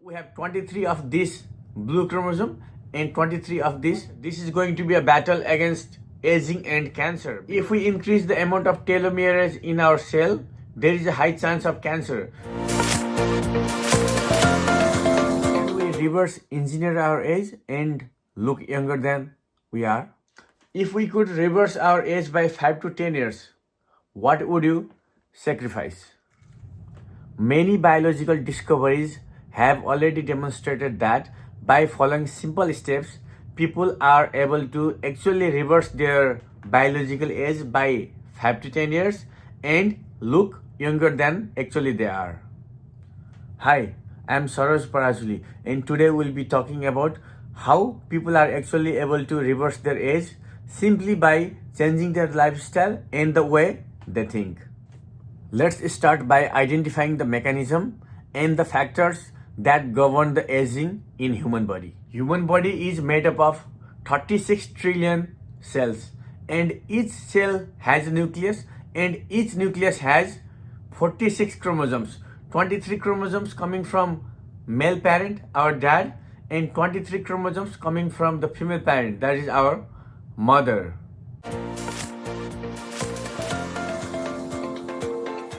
We have 23 of this blue chromosome and 23 of this. This is going to be a battle against aging and cancer. If we increase the amount of telomeres in our cell, there is a high chance of cancer. Can we reverse engineer our age and look younger than we are? If we could reverse our age by 5 to 10 years, what would you sacrifice? Many biological discoveries have already demonstrated that by following simple steps, people are able to actually reverse their biological age by 5 to 10 years and look younger than actually they are. Hi, I am Saroj Parajuli, and today we'll be talking about how people are actually able to reverse their age simply by changing their lifestyle and the way they think. Let's start by identifying the mechanism and the factors that govern the aging in human body. Human body is made up of 36 trillion cells, and each cell has a nucleus, and each nucleus has 46 chromosomes. 23 chromosomes coming from male parent, our dad, and 23 chromosomes coming from the female parent, that is our mother.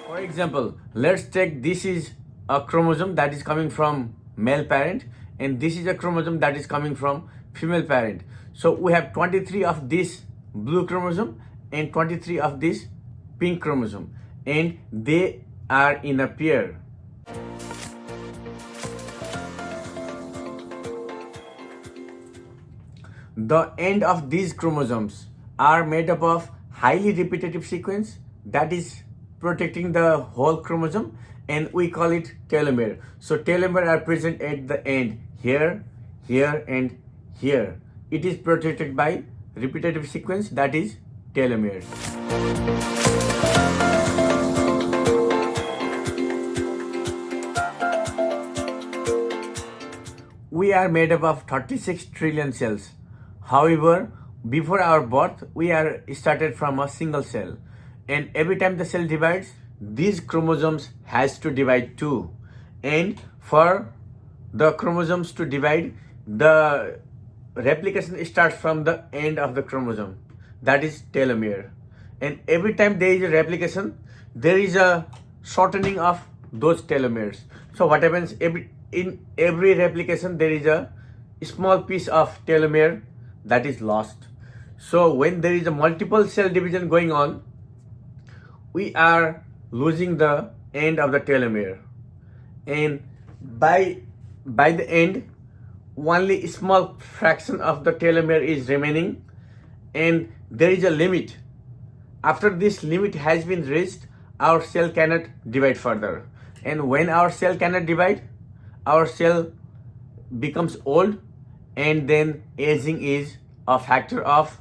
For example, let's take this is a chromosome that is coming from male parent and this is a chromosome that is coming from female parent. So we have 23 of this blue chromosome and 23 of this pink chromosome, and they are in a pair. The end of these chromosomes are made up of highly repetitive sequence that is protecting the whole chromosome, and we call it telomere. So telomere are present at the end, here, here, and here. It is protected by repetitive sequence that is telomeres. We are made up of 36 trillion cells. However, before our birth, we are started from a single cell. And every time the cell divides, these chromosomes has to divide too. And for the chromosomes to divide, the replication starts from the end of the chromosome, that is telomere. And every time there is a replication, there is a shortening of those telomeres. So what happens, in every replication there is a small piece of telomere that is lost. So when there is a multiple cell division going on, we are losing the end of the telomere, and by the end only a small fraction of the telomere is remaining, and there is a limit. After this limit has been reached, our cell cannot divide further, and when our cell cannot divide, our cell becomes old, and then aging is a factor of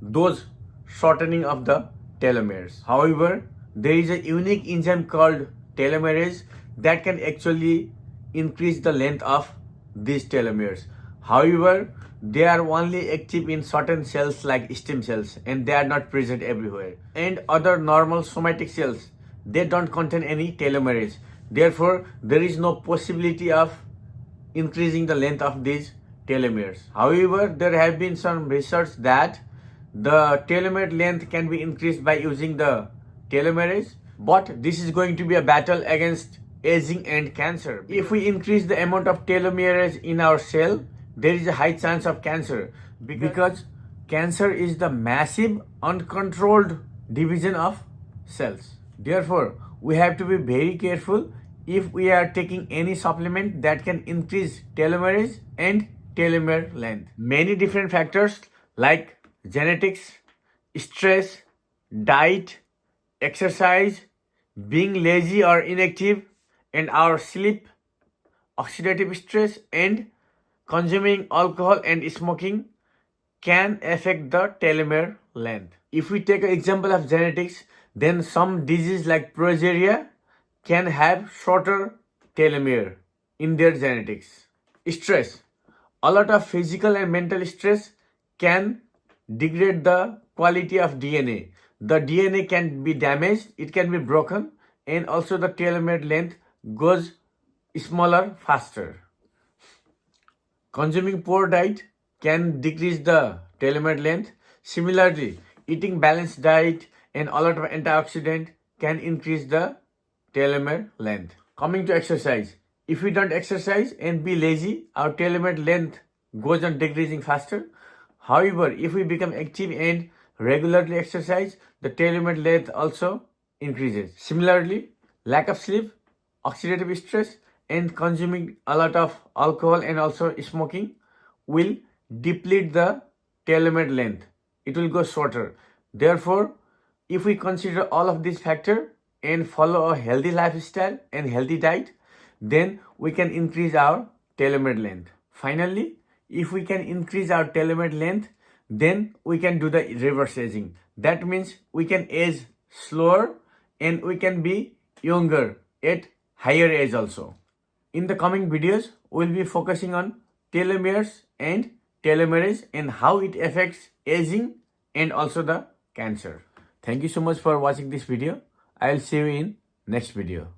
those shortening of the telomeres. However, there is a unique enzyme called telomerase that can actually increase the length of these telomeres. However, they are only active in certain cells like stem cells, and they are not present everywhere. And other normal somatic cells, they don't contain any telomerase. Therefore, there is no possibility of increasing the length of these telomeres. However, there have been some research that the telomere length can be increased by using the telomerase, but this is going to be a battle against aging and cancer. If we increase the amount of telomeres in our cell, there is a high chance of cancer because cancer is the massive uncontrolled division of cells. Therefore, we have to be very careful if we are taking any supplement that can increase telomerase and telomere length. Many different factors like genetics, stress, diet, exercise, being lazy or inactive, and our sleep, oxidative stress, and consuming alcohol and smoking can affect the telomere length. If we take an example of genetics, then some disease like progeria can have shorter telomere in their genetics. Stress. A lot of physical and mental stress can degrade the quality of DNA. The DNA can be damaged, it can be broken, and also the telomere length goes smaller faster. Consuming poor diet can decrease the telomere length. Similarly, eating balanced diet and a lot of antioxidant can increase the telomere length. Coming to exercise, if we don't exercise and be lazy, our telomere length goes on decreasing faster. However, if we become active and regularly exercise, the telomere length also increases. Similarly, lack of sleep, oxidative stress, and consuming a lot of alcohol and also smoking will deplete the telomere length. It will go shorter. Therefore, if we consider all of these factors and follow a healthy lifestyle and healthy diet, then we can increase our telomere length. Finally, if we can increase our telomere length, then we can do the reverse aging. That means we can age slower and we can be younger at higher age also. In the coming videos, we'll be focusing on telomeres and telomerase and how it affects aging and also the cancer. Thank you so much for watching this video. I'll see you in next video.